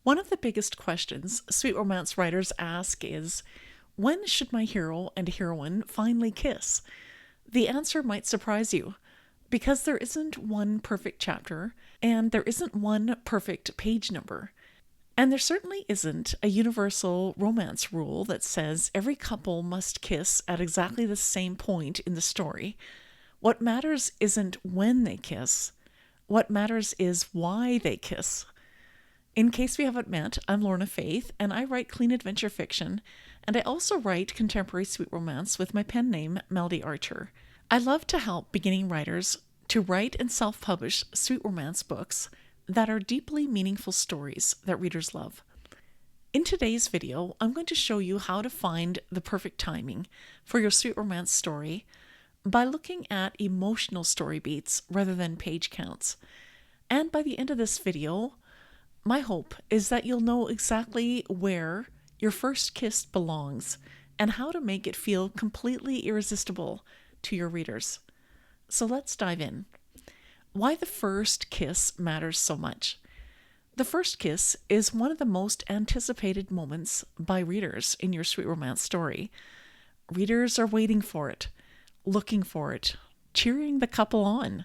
One of the biggest questions sweet romance writers ask is, when should my hero and heroine finally kiss? The answer might surprise you, because there isn't one perfect chapter, and there isn't one perfect page number. And there certainly isn't a universal romance rule that says every couple must kiss at exactly the same point in the story. What matters isn't when they kiss, what matters is why they kiss. In case we haven't met, I'm Lorna Faith, and I write clean adventure fiction, and I also write contemporary sweet romance with my pen name, Melody Archer. I love to help beginning writers to write and self-publish sweet romance books that are deeply meaningful stories that readers love. In today's video, I'm going to show you how to find the perfect timing for your sweet romance story by looking at emotional story beats rather than page counts. And by the end of this video, my hope is that you'll know exactly where your first kiss belongs and how to make it feel completely irresistible to your readers. So let's dive in. Why the first kiss matters so much. The first kiss is one of the most anticipated moments by readers in your sweet romance story. Readers are waiting for it, looking for it, cheering the couple on.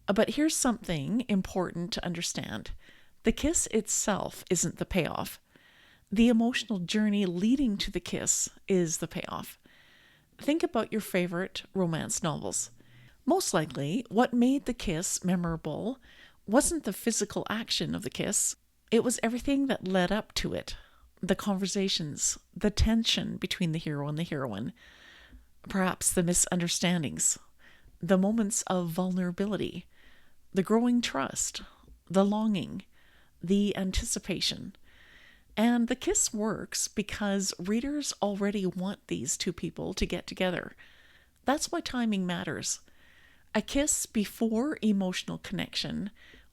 But here's something important to understand. The kiss itself isn't the payoff. The emotional journey leading to the kiss is the payoff. Think about your favorite romance novels. Most likely, what made the kiss memorable wasn't the physical action of the kiss, it was everything that led up to it. The conversations, the tension between the hero and the heroine, perhaps the misunderstandings, the moments of vulnerability, the growing trust, the longing, the anticipation. And the kiss works because readers already want these two people to get together. That's why timing matters. A kiss before emotional connection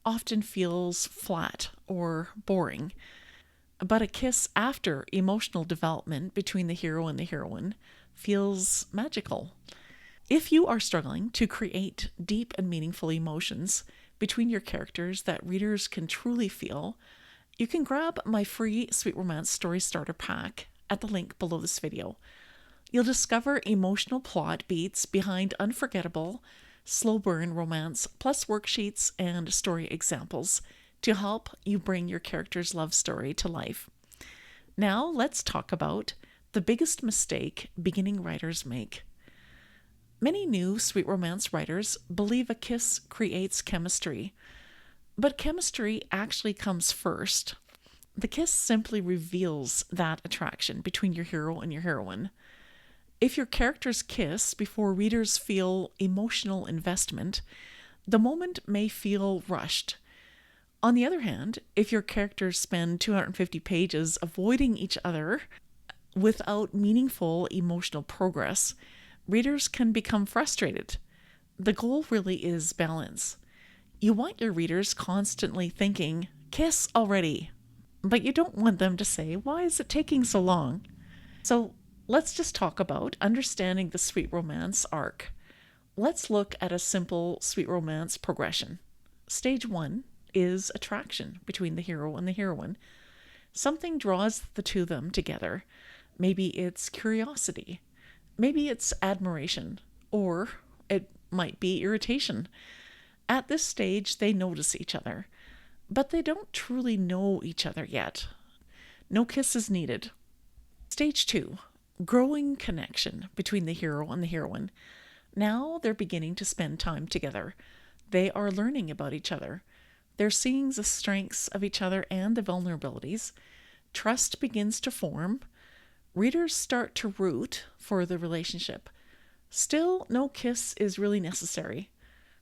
often feels flat or boring, but a kiss after emotional development between the hero and the heroine feels magical. If you are struggling to create deep and meaningful emotions between your characters that readers can truly feel, you can grab my free Sweet Romance Story Starter Pack at the link below this video. You'll discover emotional plot beats behind unforgettable, slow burn romance, plus worksheets and story examples to help you bring your character's love story to life. Now let's talk about the biggest mistake beginning writers make. Many new sweet romance writers believe a kiss creates chemistry, but chemistry actually comes first. The kiss simply reveals that attraction between your hero and your heroine. If your characters kiss before readers feel emotional investment, the moment may feel rushed. On the other hand, if your characters spend 250 pages avoiding each other without meaningful emotional progress, readers can become frustrated. The goal really is balance. You want your readers constantly thinking, kiss already, but you don't want them to say, why is it taking so long? So let's just talk about understanding the sweet romance arc. Let's look at a simple sweet romance progression. Stage 1 is attraction between the hero and the heroine. Something draws the two of them together. Maybe it's curiosity. Maybe it's admiration, or it might be irritation. At this stage, they notice each other, but they don't truly know each other yet. No kiss is needed. Stage 2, growing connection between the hero and the heroine. Now they're beginning to spend time together. They are learning about each other. They're seeing the strengths of each other and the vulnerabilities. Trust begins to form. Readers start to root for the relationship. Still, no kiss is really necessary.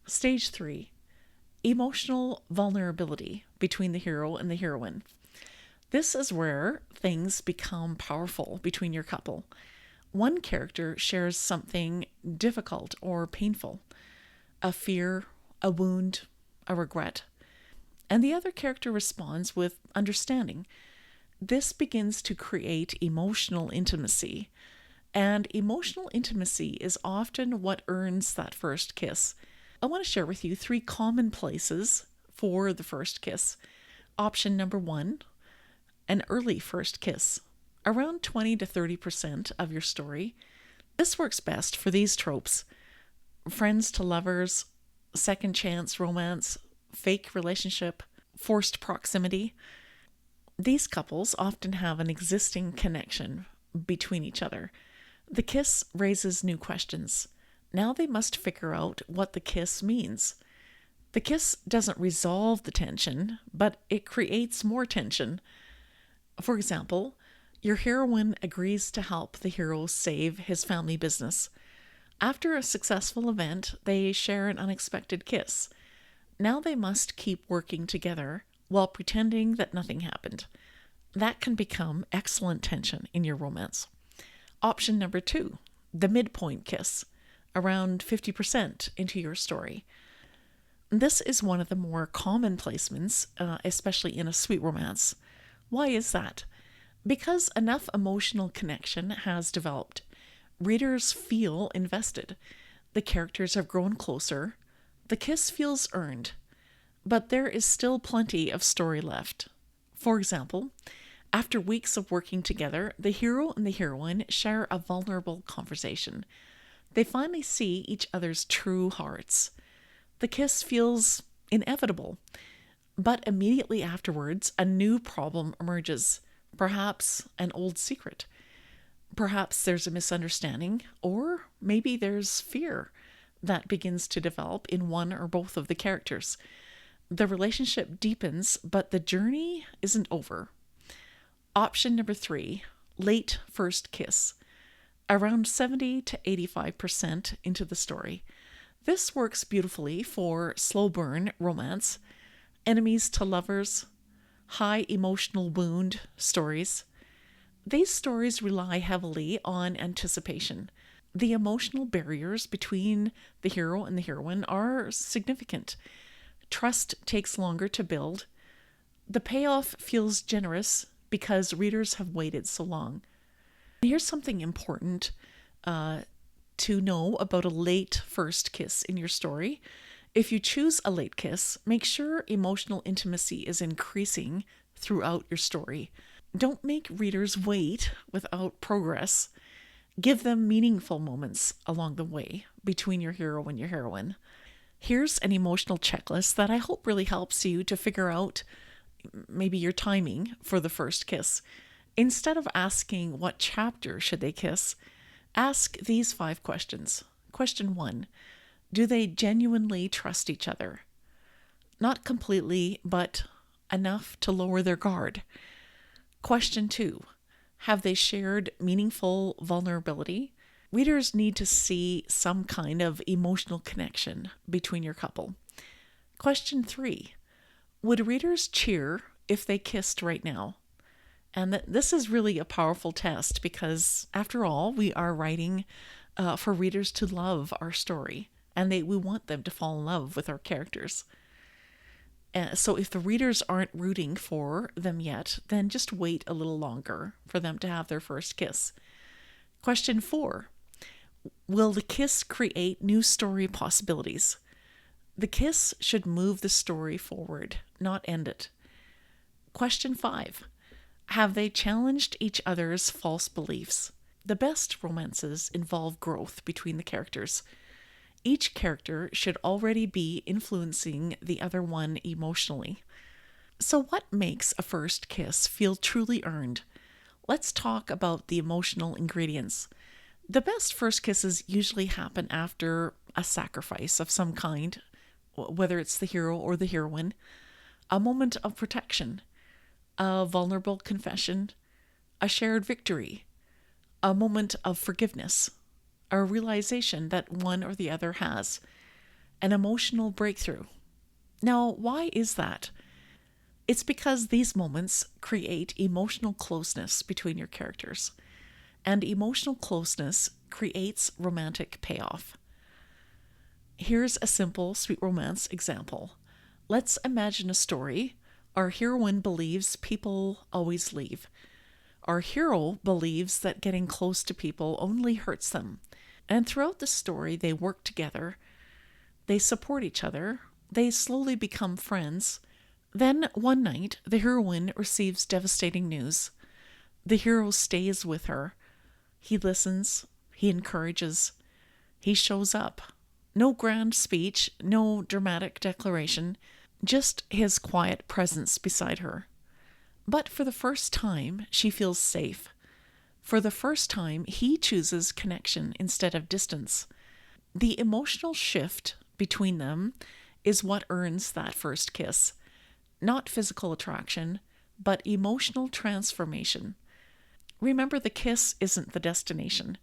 Stage 3, emotional vulnerability between the hero and the heroine. This is where things become powerful between your couple. One character shares something difficult or painful, a fear, a wound, a regret, and the other character responds with understanding. This begins to create emotional intimacy, and emotional intimacy is often what earns that first kiss. I want to share with you 3 common places for the first kiss. Option number 1, an early first kiss, around 20 to 30% of your story. This works best for these tropes: friends to lovers, second chance romance, fake relationship, forced proximity. These couples often have an existing connection between each other. The kiss raises new questions. Now they must figure out what the kiss means. The kiss doesn't resolve the tension, but it creates more tension. For example, your heroine agrees to help the hero save his family business. After a successful event, they share an unexpected kiss. Now they must keep working together while pretending that nothing happened. That can become excellent tension in your romance. Option number 2, the midpoint kiss, around 50% into your story. This is one of the more common placements, especially in a sweet romance. Why is that? Because enough emotional connection has developed. Readers feel invested. The characters have grown closer. The kiss feels earned. But there is still plenty of story left. For example, after weeks of working together, the hero and the heroine share a vulnerable conversation. They finally see each other's true hearts. The kiss feels inevitable. But immediately afterwards, a new problem emerges. Perhaps an old secret. Perhaps there's a misunderstanding, or maybe there's fear that begins to develop in one or both of the characters. The relationship deepens, but the journey isn't over. Option number 3, late first kiss, around 70 to 85% into the story. This works beautifully for slow burn romance, enemies to lovers, high emotional wound stories. These stories rely heavily on anticipation. The emotional barriers between the hero and the heroine are significant. Trust takes longer to build. The payoff feels generous because readers have waited so long. Here's something important to know about a late first kiss in your story. If you choose a late kiss, make sure emotional intimacy is increasing throughout your story. Don't make readers wait without progress. Give them meaningful moments along the way between your hero and your heroine. Here's an emotional checklist that I hope really helps you to figure out maybe your timing for the first kiss. Instead of asking what chapter should they kiss, ask these 5 questions. Question 1, do they genuinely trust each other? Not completely, but enough to lower their guard. Question 2, have they shared meaningful vulnerability? Readers need to see some kind of emotional connection between your couple. Question 3, would readers cheer if they kissed right now? And this is really a powerful test because, after all, we are writing for readers to love our story, and we want them to fall in love with our characters. So if the readers aren't rooting for them yet, then just wait a little longer for them to have their first kiss. Question 4, will the kiss create new story possibilities? The kiss should move the story forward, not end it. Question 5, have they challenged each other's false beliefs? The best romances involve growth between the characters. Each character should already be influencing the other one emotionally. So what makes a first kiss feel truly earned? Let's talk about the emotional ingredients. The best first kisses usually happen after a sacrifice of some kind, whether it's the hero or the heroine, a moment of protection, a vulnerable confession, a shared victory, a moment of forgiveness, a realization that one or the other has, an emotional breakthrough. Now, why is that? It's because these moments create emotional closeness between your characters, and emotional closeness creates romantic payoff. Here's a simple sweet romance example. Let's imagine a story. Our heroine believes people always leave. Our hero believes that getting close to people only hurts them. And throughout the story, they work together. They support each other. They slowly become friends. Then one night, the heroine receives devastating news. The hero stays with her. He listens, he encourages, he shows up. No grand speech, no dramatic declaration, just his quiet presence beside her. But for the first time, she feels safe. For the first time, he chooses connection instead of distance. The emotional shift between them is what earns that first kiss. Not physical attraction, but emotional transformation. Remember, the kiss isn't the destination.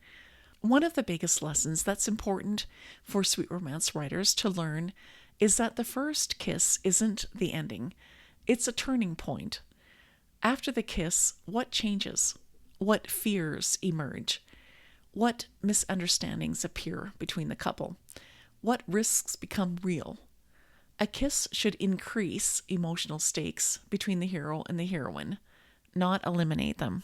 One of the biggest lessons that's important for sweet romance writers to learn is that the first kiss isn't the ending, it's a turning point. After the kiss, what changes? What fears emerge? What misunderstandings appear between the couple? What risks become real? A kiss should increase emotional stakes between the hero and the heroine, not eliminate them.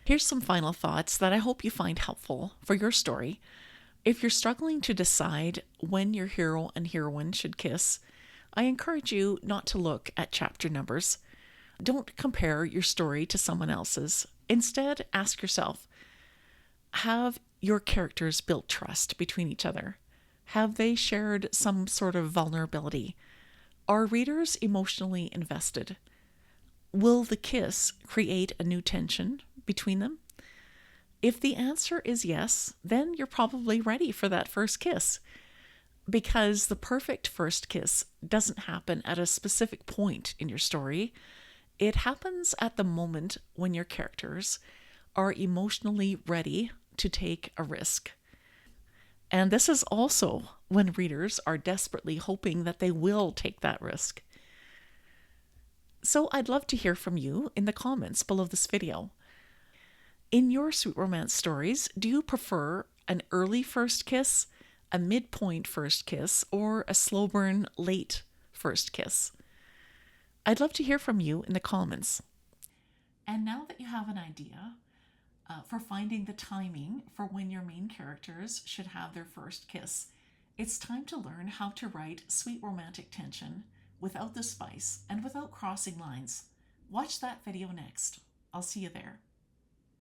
Here's some final thoughts that I hope you find helpful for your story. If you're struggling to decide when your hero and heroine should kiss, I encourage you not to look at chapter numbers. Don't compare your story to someone else's. Instead, ask yourself, have your characters built trust between each other? Have they shared some sort of vulnerability? Are readers emotionally invested? Will the kiss create a new tension between them? If the answer is yes, then you're probably ready for that first kiss. Because the perfect first kiss doesn't happen at a specific point in your story. It happens at the moment when your characters are emotionally ready to take a risk. And this is also when readers are desperately hoping that they will take that risk. So I'd love to hear from you in the comments below this video. In your sweet romance stories, do you prefer an early first kiss, a midpoint first kiss, or a slow burn late first kiss? I'd love to hear from you in the comments. And now that you have an idea for finding the timing for when your main characters should have their first kiss, it's time to learn how to write sweet romantic tension without the spice and without crossing lines. Watch that video next. I'll see you there.